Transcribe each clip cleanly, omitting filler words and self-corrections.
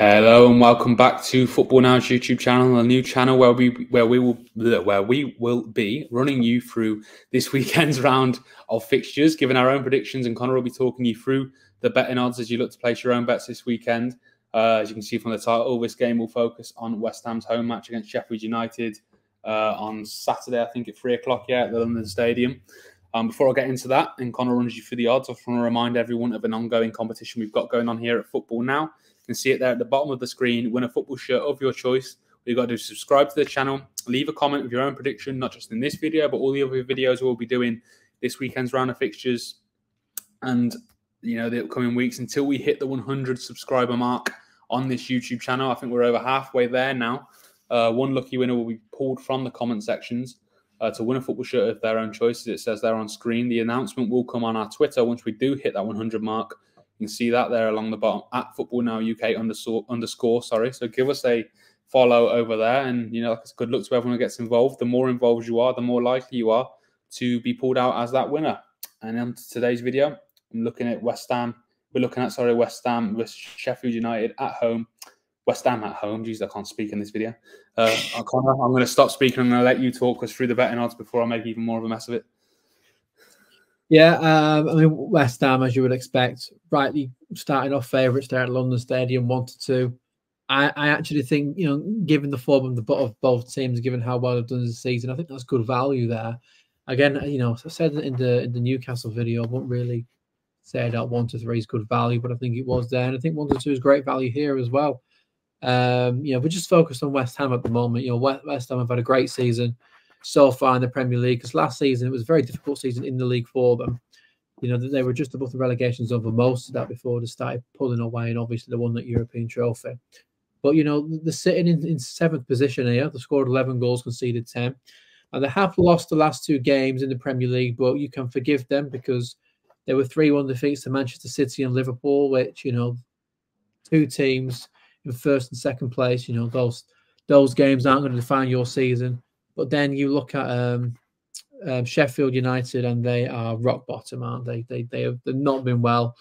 Hello and welcome back to Football Now's YouTube channel, a new channel where we will be running you through this weekend's round of fixtures, giving our own predictions, and Connor will be talking you through the betting odds as you look to place your own bets this weekend. As you can see from the title, this game will focus on West Ham's home match against Sheffield United on Saturday, I think at 3 o'clock, at the London Stadium. Before I get into that and Connor runs you through the odds, I just want to remind everyone of an ongoing competition we've got going on here at Football Now. You can see it there at the bottom of the screen. Win a football shirt of your choice. All you've got to do is subscribe to the channel, leave a comment with your own prediction, not just in this video, but all the other videos we'll be doing this weekend's round of fixtures and the upcoming weeks until we hit the 100 subscriber mark on this YouTube channel. I think we're over halfway there now. One lucky winner will be pulled from the comment sections to win a football shirt of their own choice, as it says there on screen. The announcement will come on our Twitter once we do hit that 100 mark. You can see that there along the bottom at Football Now UK underscore. So give us a follow over there, and it's good luck to everyone who gets involved. The more involved you are, the more likely you are to be pulled out as that winner. And on today's video, I'm looking at West Ham. We're looking at West Ham with Sheffield United at home. West Ham at home. Jeez, I can't speak in this video. Connor, I'm going to stop speaking. I'm going to let you talk us through the betting odds before I make even more of a mess of it. Yeah, I mean, West Ham, as you would expect, rightly starting off favourites there at London Stadium, 1-2. I actually think, given the form of both teams, given how well they've done this season, I think that's good value there. Again, as I said in the Newcastle video, I won't really say that 1-3 is good value, but I think it was there, and I think 1-2 is great value here as well. We're just focused on West Ham at the moment. West Ham have had a great season so far in the Premier League, because last season it was a very difficult season in the league for them. They were just above the relegation zone for most of that before they started pulling away, and obviously they won that European trophy. But they're sitting in seventh position here. They scored 11 goals, conceded 10, and they have lost the last two games in the Premier League. But you can forgive them because there were 3-1 defeats to Manchester City and Liverpool, which two teams in first and second place. Those games aren't going to define your season. But then you look at Sheffield United, and they are rock bottom, aren't they? They've not been well.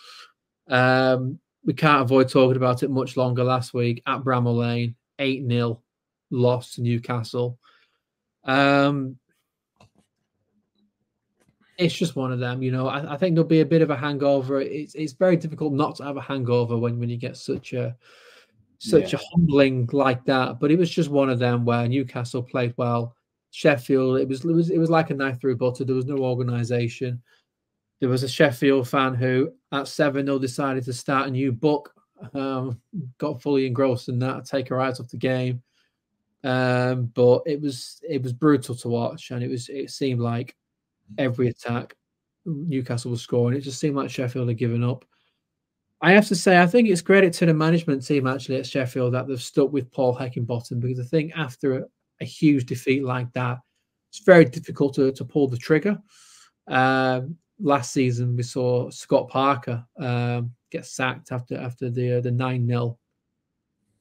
We can't avoid talking about it much longer. Last week at Bramall Lane, 8-0 loss to Newcastle. It's just one of them. I think there'll be a bit of a hangover. It's very difficult not to have a hangover when you get such a humbling like that. But it was just one of them where Newcastle played well. Sheffield, it was like a knife through butter. There was no organisation. There was a Sheffield fan who, at 7-0, decided to start a new book. Got fully engrossed in that, take her eyes off the game. But it was brutal to watch, and it seemed like every attack Newcastle was scoring. It just seemed like Sheffield had given up. I have to say, I think it's credit to the management team actually at Sheffield that they've stuck with Paul Heckingbottom, because I think after a huge defeat like that, it's very difficult to pull the trigger. Last season, we saw Scott Parker get sacked after the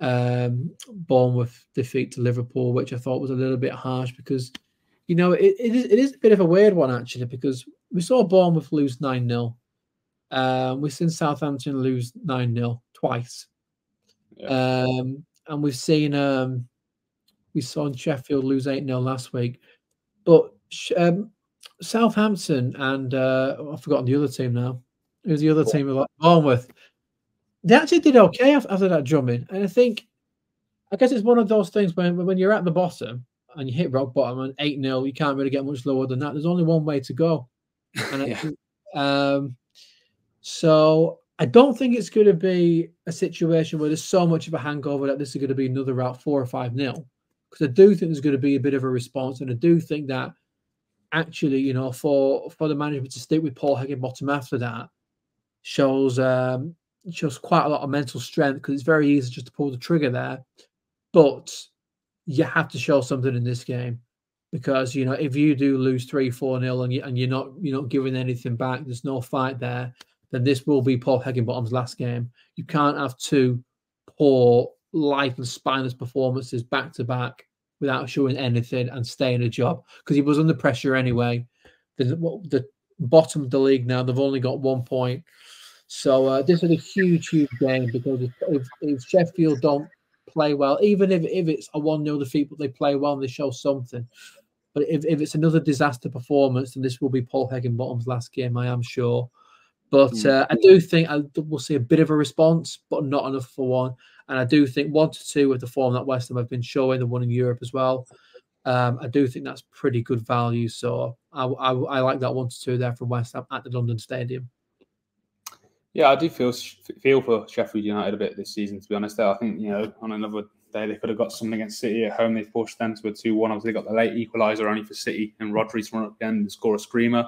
9-0 Bournemouth defeat to Liverpool, which I thought was a little bit harsh, because it is a bit of a weird one actually, because we saw Bournemouth lose 9-0. We've seen Southampton lose 9-0 twice. Yeah. And we've seen we saw Sheffield lose 8-0 last week. But Southampton and I've forgotten the other team now. It was the other team like Bournemouth. They actually did okay after that drumming. And I guess it's one of those things when you're at the bottom and you hit rock bottom and 8-0, you can't really get much lower than that. There's only one way to go. And so I don't think it's going to be a situation where there's so much of a hangover that this is going to be another route 4 or 5-0. Because I do think there's going to be a bit of a response, and I do think that actually, for the management to stick with Paul Heckingbottom after that shows quite a lot of mental strength, because it's very easy just to pull the trigger there. But you have to show something in this game, because if you do lose 3-4-0 and you're not giving anything back, there's no fight there, then this will be Paul Heckingbottom's last game. You can't have two poor, life and spineless performances back to back without showing anything and stay in a job, because he was under pressure anyway. The bottom of the league now, they've only got 1 point. So this is a huge game because if Sheffield don't play well, even if it's a 1-0 defeat, but they play well and they show something. But if it's another disaster performance, then this will be Paul Higginbottom's last game, I am sure. But I do think we'll see a bit of a response, but not enough for one. And I do think 1-2 with the form that West Ham have been showing, the one in Europe as well. I do think that's pretty good value. So I like that 1-2 there from West Ham at the London Stadium. Yeah, I do feel for Sheffield United a bit this season, to be honest. I think, on another day they could have got something against City at home. They pushed them to a 2-1. Obviously, they got the late equaliser only for City, and Rodri's run up again and score a screamer.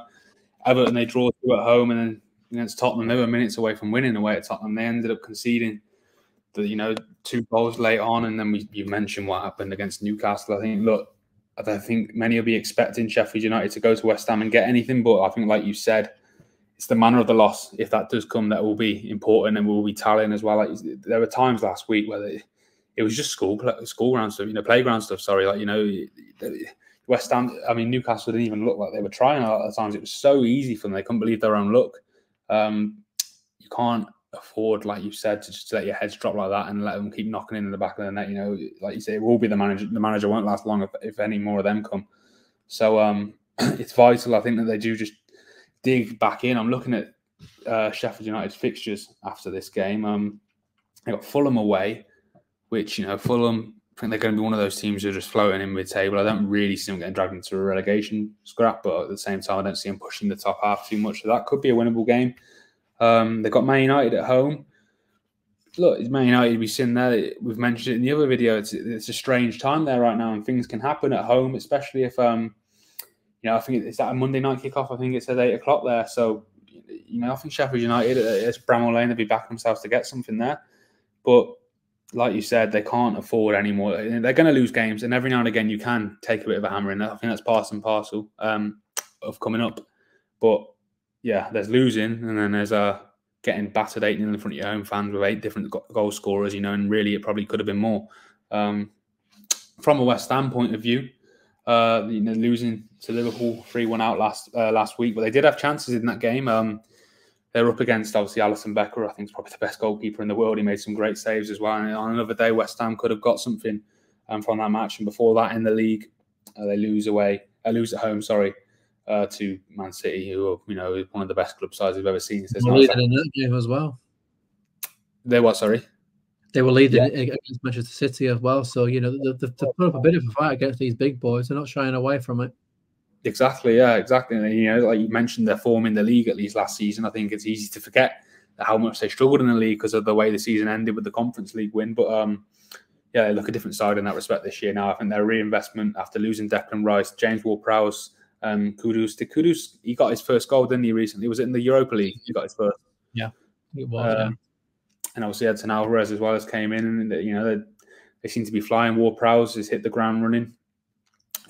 Everton, they draw 2 at home, and then against Tottenham, they were minutes away from winning away at Tottenham. They ended up conceding the 2 goals late on, and then you mentioned what happened against Newcastle. I don't think many will be expecting Sheffield United to go to West Ham and get anything, but I think, like you said, it's the manner of the loss. If that does come, that will be important and will be telling as well. Like, there were times last week where it was just school ground stuff, playground stuff. Sorry, West Ham. I mean, Newcastle didn't even look like they were trying a lot of times. It was so easy for them; they couldn't believe their own luck. You can't afford, like you said, to just let your heads drop like that and let them keep knocking in the back of the net. Like you say, it will be the manager. The manager won't last long if any more of them come. So it's vital, I think, that they do just dig back in. I'm looking at Sheffield United's fixtures after this game. They got Fulham away, which, Fulham, I think they're going to be one of those teams who are just floating in mid-table. I don't really see them getting dragged into a relegation scrap, but at the same time, I don't see them pushing the top half too much. So that could be a winnable game. They've got Man United at home. Look, it's Man United. We've seen there. We've mentioned it in the other video. It's a strange time there right now, and things can happen at home, especially if I think it's that a Monday night kickoff. I think it's at 8 o'clock there. So I think Sheffield United at Bramall Lane, they'll be backing themselves to get something there. But like you said, they can't afford any more. They're going to lose games, and every now and again you can take a bit of a hammer in there. I think that's part and parcel of coming up. But yeah, there's losing, and then there's getting battered 8-0 in front of your home fans with 8 different goal scorers, and really it probably could have been more. From a West Ham point of view, losing to Liverpool 3-1 out last week, but they did have chances in that game. They were up against, obviously, Alisson Becker. I think he's probably the best goalkeeper in the world. He made some great saves as well. And on another day, West Ham could have got something from that match. And before that, in the league, they lose at home, to Man City, who are, one of the best club sides we've ever seen. They were leading in that game as well. They what, sorry? They were leading against Manchester City as well. So, they've put up a bit of a fight against these big boys. They're not shying away from it. Exactly, yeah, exactly. And, like you mentioned, their form in the league, at least last season. I think it's easy to forget how much they struggled in the league because of the way the season ended with the Conference League win. But they look a different side in that respect this year now. I think their reinvestment after losing Declan Rice, James Ward-Prowse, Kudus, he got his first goal, didn't he, recently? Was it in the Europa League? He got his first. Yeah, it was, And obviously Edson Alvarez as well as came in, and they seem to be flying. Ward-Prowse has hit the ground running.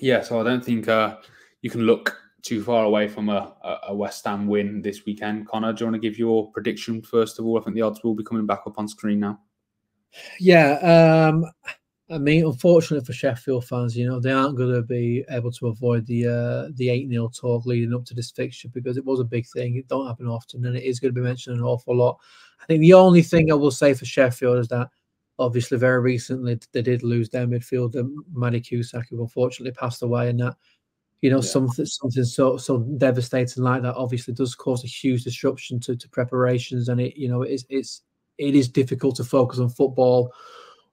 Yeah, so I don't think you can look too far away from a West Ham win this weekend. Connor, do you want to give your prediction first of all? I think the odds will be coming back up on screen now. Yeah, I mean, unfortunately for Sheffield fans, they aren't going to be able to avoid the 8-0 talk leading up to this fixture because it was a big thing. It don't happen often, and it is going to be mentioned an awful lot. I think the only thing I will say for Sheffield is that obviously very recently they did lose their midfielder, Matty Cusack, who unfortunately passed away, and that something so devastating like that obviously does cause a huge disruption to preparations, and it is difficult to focus on football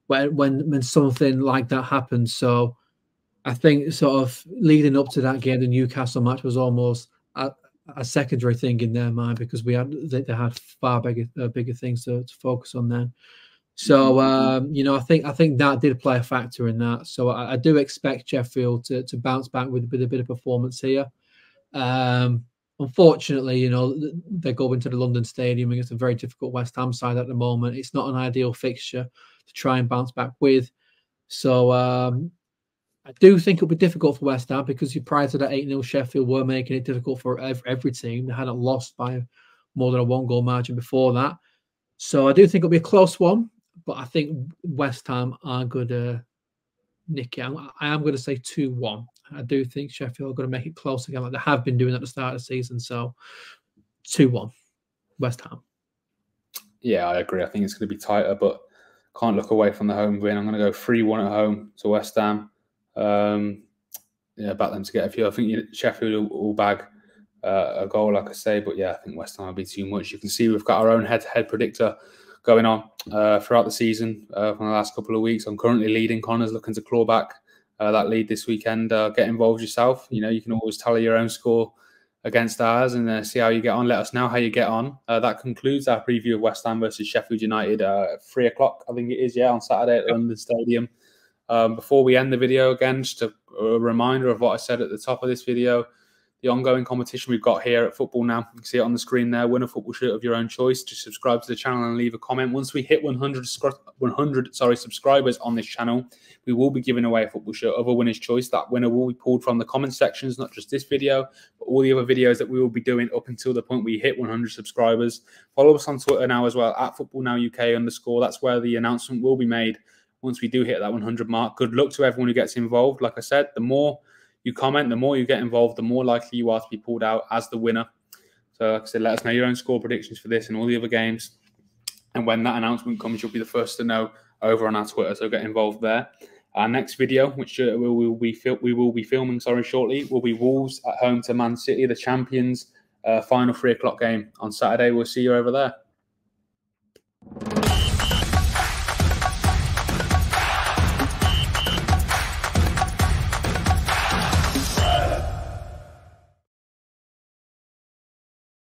when something like that happens. So I think sort of leading up to that game, the Newcastle match was almost a secondary thing in their mind because they had far bigger things to focus on then. So I think that did play a factor in that. So I do expect Sheffield to bounce back with a bit of performance here. Unfortunately, they go into the London Stadium against a very difficult West Ham side at the moment. It's not an ideal fixture to try and bounce back with. So I do think it'll be difficult for West Ham because prior to that 8-0, Sheffield were making it difficult for every team. They hadn't lost by more than a 1-goal margin before that. So I do think it'll be a close one, but I think West Ham are going to nick it. I am going to say 2-1. I do think Sheffield are going to make it close again, like they have been doing at the start of the season. So 2-1, West Ham. Yeah, I agree. I think it's going to be tighter, but can't look away from the home win. I'm going to go 3-1 at home to West Ham. Yeah, back them to get a few. I think Sheffield will bag a goal, like I say, but yeah, I think West Ham will be too much. You can see we've got our own head-to-head predictor going on throughout the season from the last couple of weeks. I'm currently leading. Connor's looking to claw back that lead this weekend. Get involved yourself. You know, you can always tally your own score against ours and see how you get on. Let us know how you get on. That concludes our preview of West Ham versus Sheffield United at 3 o'clock, I think it is, on Saturday at London Stadium. Before we end the video, again, just a reminder of what I said at the top of this video. The ongoing competition we've got here at Football Now. You can see it on the screen there. Win a football shirt of your own choice. Just subscribe to the channel and leave a comment. Once we hit 100 subscribers on this channel, we will be giving away a football shirt of a winner's choice. That winner will be pulled from the comment sections, not just this video, but all the other videos that we will be doing up until the point we hit 100 subscribers. Follow us on Twitter now as well, at @FootballNowUK_. That's where the announcement will be made once we do hit that 100 mark. Good luck to everyone who gets involved. Like I said, the more you comment, the more you get involved, the more likely you are to be pulled out as the winner. So like I said, let us know your own score predictions for this and all the other games. And when that announcement comes, you'll be the first to know over on our Twitter. So get involved there. Our next video, which we will be filming shortly, will be Wolves at home to Man City, the champions, final 3 o'clock game on Saturday. We'll see you over there.